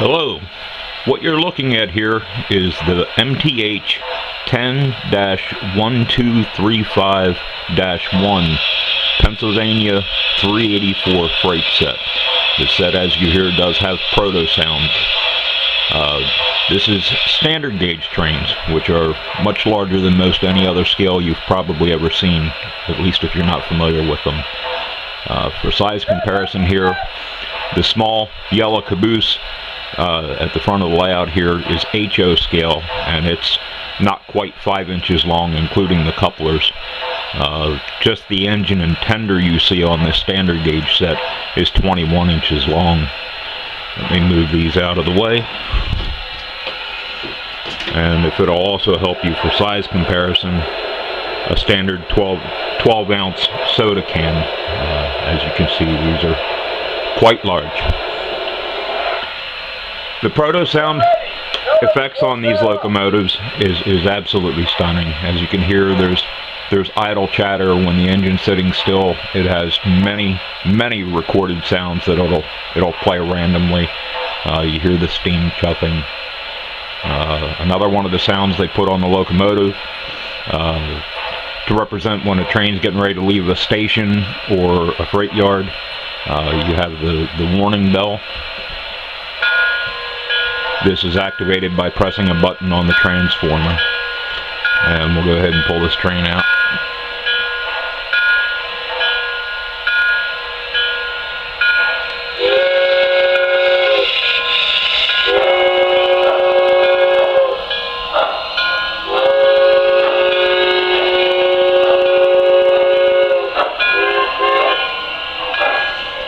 Hello. What you're looking at here is the MTH 10-1235-1 Pennsylvania 384 freight set. The set, as you hear, does have proto sounds. This is standard gauge trains, which are much larger than most any other scale you've probably ever seen, at least if you're not familiar with them. For size comparison here, the small yellow caboose at the front of the layout here is HO scale, and it's not quite 5 inches long, including the couplers. Just the engine and tender you see on this standard gauge set is 21 inches long. Let me move these out of the way. And if it'll also help you for size comparison, a standard 12 ounce soda can. As you can see, these are quite large. The proto sound effects on these locomotives is absolutely stunning. As you can hear, there's idle chatter when the engine's sitting still. It has many recorded sounds that it'll play randomly. You hear the steam chuffing. Another one of the sounds they put on the locomotive to represent when a train's getting ready to leave a station or a freight yard. You have the warning bell. This is activated by pressing a button on the transformer. And we'll go ahead and pull this train out.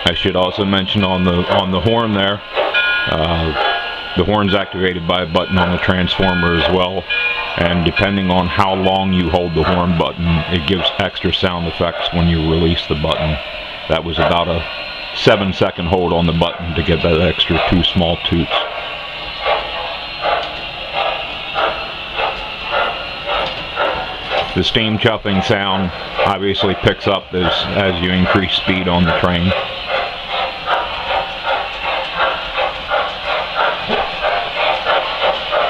I should also mention on the horn there, the horn's activated by a button on the transformer as well, and depending on how long you hold the horn button, it gives extra sound effects when you release the button. That was about a 7-second hold on the button to get that extra 2 small toots. The steam chuffing sound obviously picks up as you increase speed on the train.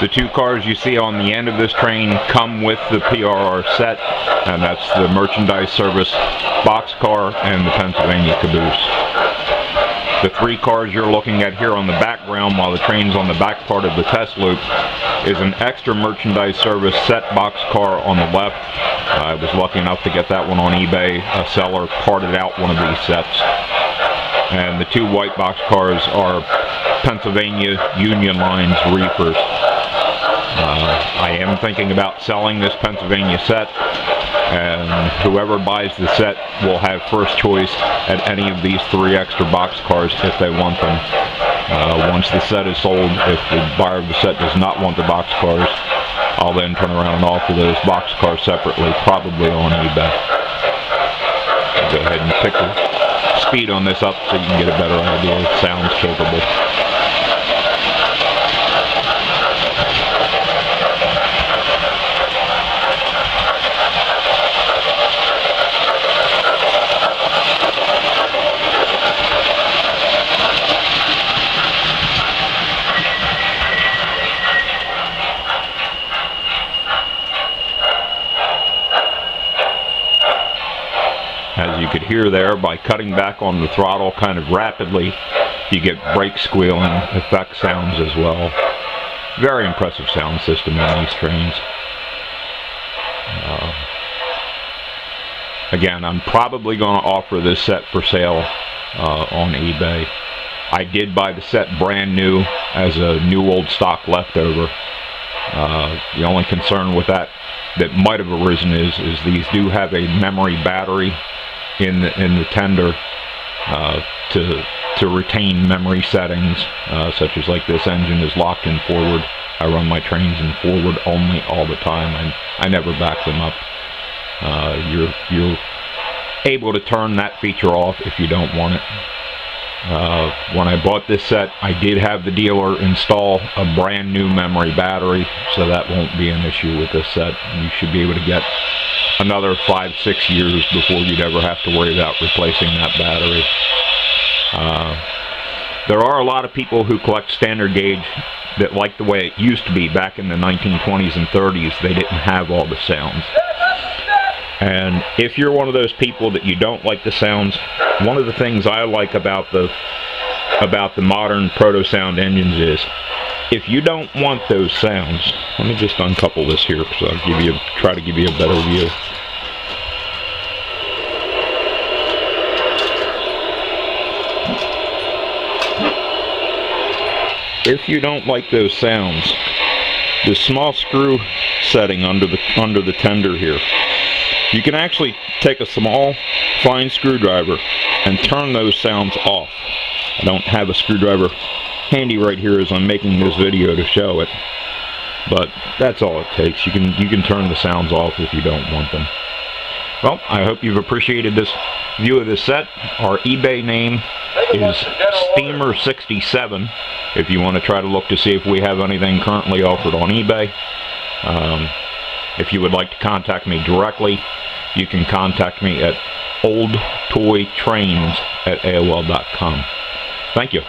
The 2 cars you see on the end of this train come with the PRR set, and that's the merchandise service boxcar and the Pennsylvania caboose. The 3 cars you're looking at here on the background while the train's on the back part of the test loop is an extra merchandise service set boxcar on the left. I was lucky enough to get that one on eBay. A seller parted out one of these sets. And the 2 white boxcars are Pennsylvania Union Lines reefers. I am thinking about selling this Pennsylvania set, and whoever buys the set will have first choice at any of these 3 extra boxcars if they want them. Once the set is sold, if the buyer of the set does not want the boxcars, I'll then turn around and offer those boxcars separately, probably on eBay. I'll go ahead and pick the speed on this up so you can get a better idea. It sounds capable. As you could hear there, by cutting back on the throttle kind of rapidly, you get brake squealing effect sounds as well. Very impressive sound system in these trains. Again, I'm probably going to offer this set for sale on eBay. I did buy the set brand new as a new old stock leftover. The only concern with that might have arisen is these do have a memory battery in the tender to retain memory settings, such as like this engine is locked in forward. I run my trains in forward only all the time, and I never back them up. You're able to turn that feature off if you don't want it. When I bought this set, I did have the dealer install a brand new memory battery, so that won't be an issue with this set. You should be able to get another 5-6 years before you'd ever have to worry about replacing that battery. There are a lot of people who collect standard gauge that like the way it used to be back in the 1920s and 30s. They didn't have all the sounds. And if you're one of those people that you don't like the sounds, one of the things I like about the modern proto sound engines is, if you don't want those sounds, let me just uncouple this here because I'll try to give you a better view. If you don't like those sounds, the small screw setting under the tender here, you can actually take a small fine screwdriver and turn those sounds off. I don't have a screwdriver handy right here as I'm making this video to show it, but that's all it takes. You can turn the sounds off if you don't want them. Well, I hope you've appreciated this view of this set. Our eBay name is Steamer67 if you want to try to look to see if we have anything currently offered on eBay. If you would like to contact me directly, you can contact me at oldtoytrains@aol.com. Thank you.